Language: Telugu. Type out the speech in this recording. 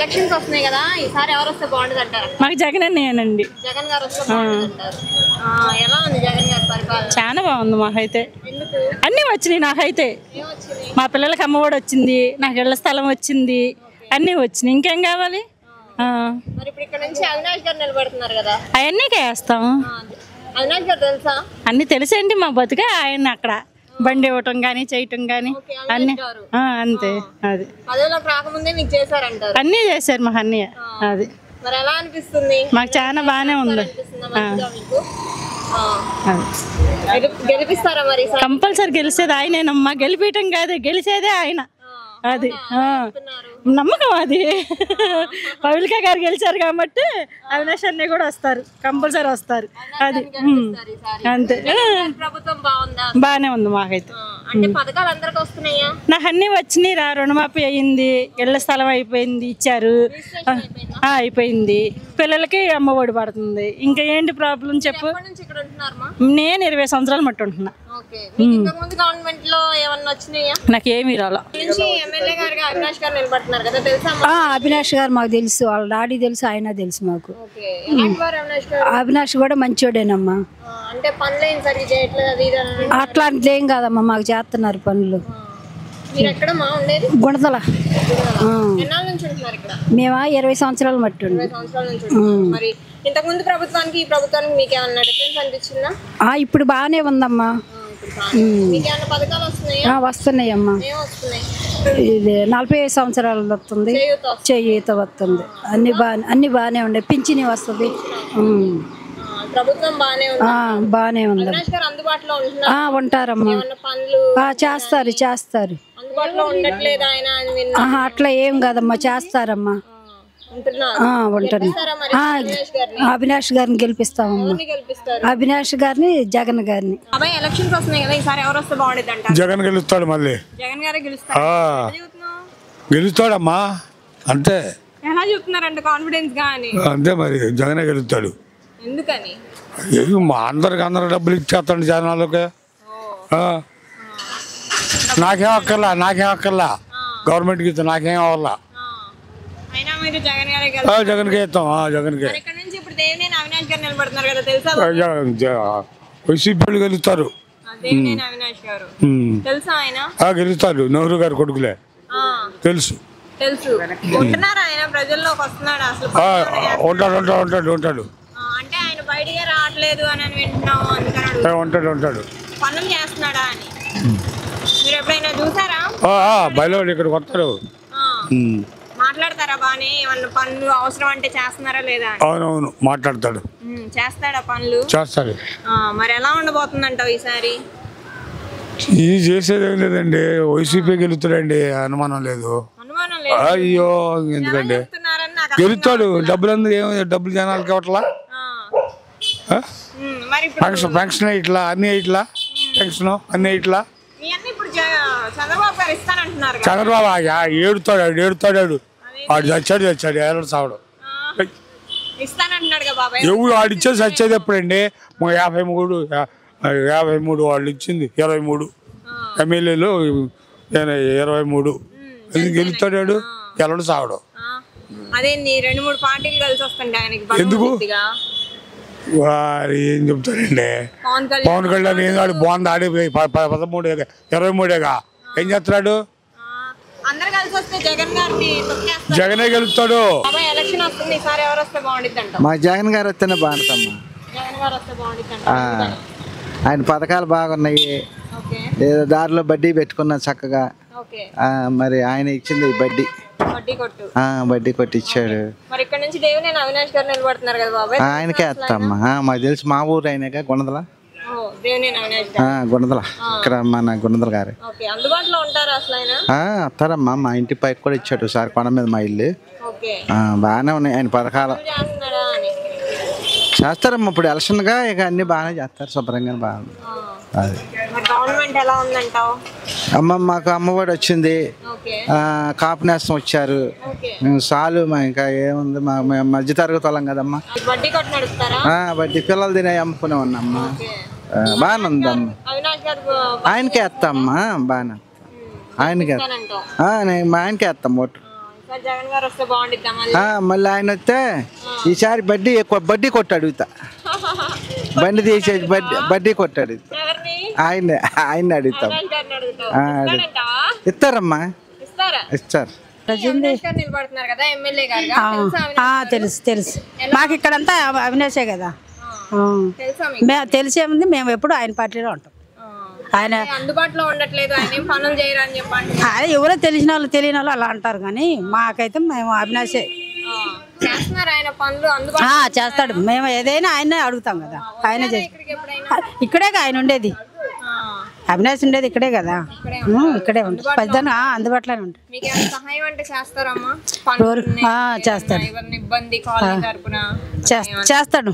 ఎలక్షన్స్ వస్తున్నాయి కదా, ఈసారి ఎవరు వస్తే బాగుంటుంది అంటారు? మాకు జగన్ అన్నయ్యనండి. జగన్ గారు వస్తే బాగుంటుంది అంటారు. ఎలా ఉంది జగన్ గారి పరిపాలన? చాలా బాగుంది మాకైతే. ఎందుకు? అన్నీ వచ్చినాయి నాకైతే. ఏమొచ్చింది? మా పిల్లలకి అమ్మఒడి వచ్చింది, నాకు ఇళ్ల స్థలం వచ్చింది, అన్నీ వచ్చినాయి. ఇంకేం కావాలి? మరి ఇప్పుడు ఇక్కడ నుంచి అవినాష్ గారు నిలబడుతున్నారు కదా, అవన్నీ వేస్తాం. అవినాష్ గారు తెలుసా? అన్నీ తెలిసేంటి మా బతుకే. ఆయన అక్కడ బండి ఇవ్వటం కానీ చేయటం కానీ అన్నీ అంతే. అది పదవిలోకి రాకముందే మీకు చేశారంటారు. అన్నీ చేశారు మాకు అన్నయ్య. అది మరి ఎలా అనిపిస్తుంది? మాకు చాలా బాగానే ఉంది. గెలిపిస్తారా మరి? కంపల్సరీ గెలిచేది ఆయనేనమ్మా. గెలిపించడం కాదు, గెలిచేదే ఆయన. అది నమ్మకం. అది పవిలిక గారు గెలిచారు కాబట్టి అవినాష్ అన్నయ్య కూడా వస్తారు, కంపల్సరీ వస్తారు. అది అంతే. ప్రభుత్వం బాగుందా? బాగానే ఉంది మాకైతే. అంటే పథకాలు అందరికి వస్తున్నాయా? నాకు అన్ని వచ్చినాయి రా. రుణమాఫీ అయ్యింది, ఇళ్ల స్థలం అయిపోయింది, ఇచ్చారు, అయిపోయింది. పిల్లలకి అమ్మఒడి పడుతుంది. ఇంకా ఏంటి ప్రాబ్లం చెప్పు? నేను 20 సంవత్సరాలు మట్టి ఉంటున్నా. నాకేమీ రాలా. అవినాష్ గారు మాకు తెలుసు, వాళ్ళ డాడీ తెలుసు, ఆయన తెలుసు మాకు. అవినాష్ కూడా మంచోడేనమ్మా. అట్లాంటిది ఏం కాదమ్మా, మాకు చేస్తున్నారు పనులు. గుణదల మేము 20 సంవత్సరాలు మట్టి ఇంతకుముందు ప్రభుత్వానికి ఈ ప్రభుత్వానికి మీకు ఏమన్నా డిఫరెన్స్ అనిపించిందా? ఇప్పుడు బాగానే ఉందమ్మా. వస్తున్నాయమ్మా. ఇది 45 సంవత్సరాలు వస్తుంది, చేయూత వస్తుంది. అన్ని బాగానే ఉండే. పింఛని వస్తుంది. ప్రభుత్వం బాగానే ఉంది. ఉంటారమ్మా. చేస్తారు చేస్తారు. అట్లా ఏం కాదమ్మా, చేస్తారమ్మా. ఉంటారు. అవినాష్ గారిని గెలిపిస్తామమ్మా. అవినాష్ గారిని, జగన్ గారిని. జగన్ గెలుస్తాడు. మళ్ళీ గెలుస్తాడమ్మా. అంతే. ఎలా చెప్తున్నారంటే కాన్ఫిడెన్స్ గాని? అంతే మరి, జగనే గెలుస్తాడు. ఎందుకని? అందరు డబ్బులు ఇచ్చేస్తాడు జనాలకి. నాకేం అక్కర్లా గవర్నమెంట్కి ఇస్తా, నాకేం అవ్వాలా. జగన్కే ఇస్తాం. జగన్కే. వైసీపీ గెలుస్తారు. గెలుస్తారు. నెహ్రూ గారు కొడుకులే. తెలుసు. ఉంటాడు. బయలుదేరి ఇక్కడికి వస్తారు. మాట్లాడతారా బానే? ఏమన్నా పనులు అవసరం అంటే చేస్తున్నారా లేదా? అవునవును, మాట్లాడతాడు. చేస్తాడా పనులు? చేస్తాడు. మరి ఎలా ఉండబోతుందంటావు ఈసారి? ఇది చేసేది ఏం లేదండి, వైసీపీ గెలుస్తాడండి, అనుమానం లేదు. అయ్యో, ఎందుకండి గెలుస్తాడు. డబ్బులు జనాలకి ఇవ్వట్లా. పెన్షన్ ఇట్లా అన్ని ఇట్లా, పెన్షన్ అన్ని ఇట్లా. చంద్రబాబు ఏడుతాడు. వాడు చచ్చాడు ఏడు సావడు. ఎవరు వాడిచ్చేది చచ్చేది ఎప్పుడండి? 53 వాళ్ళు ఇచ్చింది, 23 ఎమ్మెల్యేలు 23. గెలుస్తాడు, గెలడు సావడు. ఎందుకు? వారు ఏం చెప్తారండి? పవన్ కళ్యాణ్ ఏం కాదు, బాగుంది. ఆడి 13 23 ఏం చేస్తున్నాడు? జగనే గెలుస్తాడు. మా జగన్ గారు వస్తేనే బాగుంటుందమ్మా. ఆయన పథకాలు బాగున్నాయి. ఏదో దారిలో బడ్డీ పెట్టుకున్నా చక్కగా. మరి ఆయన ఇచ్చింది బడ్డీ కొట్టి ఇచ్చాడు. ఆయనకే వేస్తామ్మా. మాకు తెలుసు, మా ఊరు అయినాక గుణదల. ఇక్కడ మన గుణదల గారు వస్తారమ్మా. మా ఇంటి పైకి కూడా ఇచ్చాడు సార్, కొండ మీద మా ఇల్లు. బాగానే ఉన్నాయి ఆయన పథకాలు. చేస్తారమ్మా. ఇప్పుడు ఎలక్షన్ గా ఇక అన్ని బాగానే చేస్తారు, శుభ్రంగా బాగుంది. అది అమ్మ మాకు అమ్మఒడి వచ్చింది, కాపు నేస్తం వచ్చారు. మేము చాలు, ఇంకా ఏముంది, మా మధ్య తరగతి వాళ్ళం కదమ్మా. వడ్డీ పిల్లలు తినే అమ్ముకునే ఉన్నామ్మా. బాగానే ఉందమ్మా. ఆయనకే వేస్తామ్మా. బాగానే ఆయనకే వేస్తాం ఓటు. మరి జగన్ గారు వస్తే బాగుండిద్దా మళ్ళీ? మళ్ళీ ఆయన వస్తే ఈసారి బడ్డీ కొట్టాడు ఇత బండి తీసేసి బడ్డీ కొట్టాడు ఎవరిని? ఆయన అడుగుతాం. అవినాష్ గారిని అడుగుతావు. ఇస్తాడంటావా? ఇస్తారమ్మా, ఇస్తారా? ఇస్తారు. అవినాష్ గారు నిలబడుతున్నారు కదా ఎమ్మెల్యే గారుగా. తెలుసా అవినాష్ గారు? తెలుసు మాకు ఇక్కడంతా అవినాశే కదా. తెలుసా మీకు? మేము తెలిసేముంది, మేము ఎప్పుడు ఆయన పార్టీలో ఉంటాం. ఆయన అందుబాటులో ఉండట్లేదు, ఆయన ఏం పనులు చేయరు అని చెప్పండి. ఆయన ఎవరో తెలిసిన వాళ్ళు తెలియని వాళ్ళు అలా అంటారు, కానీ మాకైతే మేము అవినాశే. చేస్తున్నారు ఆయన పనులు అందుబాటులో. చేస్తాడు, మేము ఏదైనా ఆయనే అడుగుతాం కదా. ఆయన ఇక్కడికి ఎప్పుడైనా ఇక్కడే ఆయన ఉండేది, అవినాశ్ ఉండేది ఇక్కడే కదా. ఇక్కడే ఉంటుంది, పెద్దగా అందుబాటులోనే ఉంటుంది. మీకు ఏమైనా సహాయం అంటే చేస్తారమ్మా? పనులు ఉన్నాయి, చేస్తాడు, ఎవరిని ఇబ్బంది కాలనీ తరపున చేస్తాడు.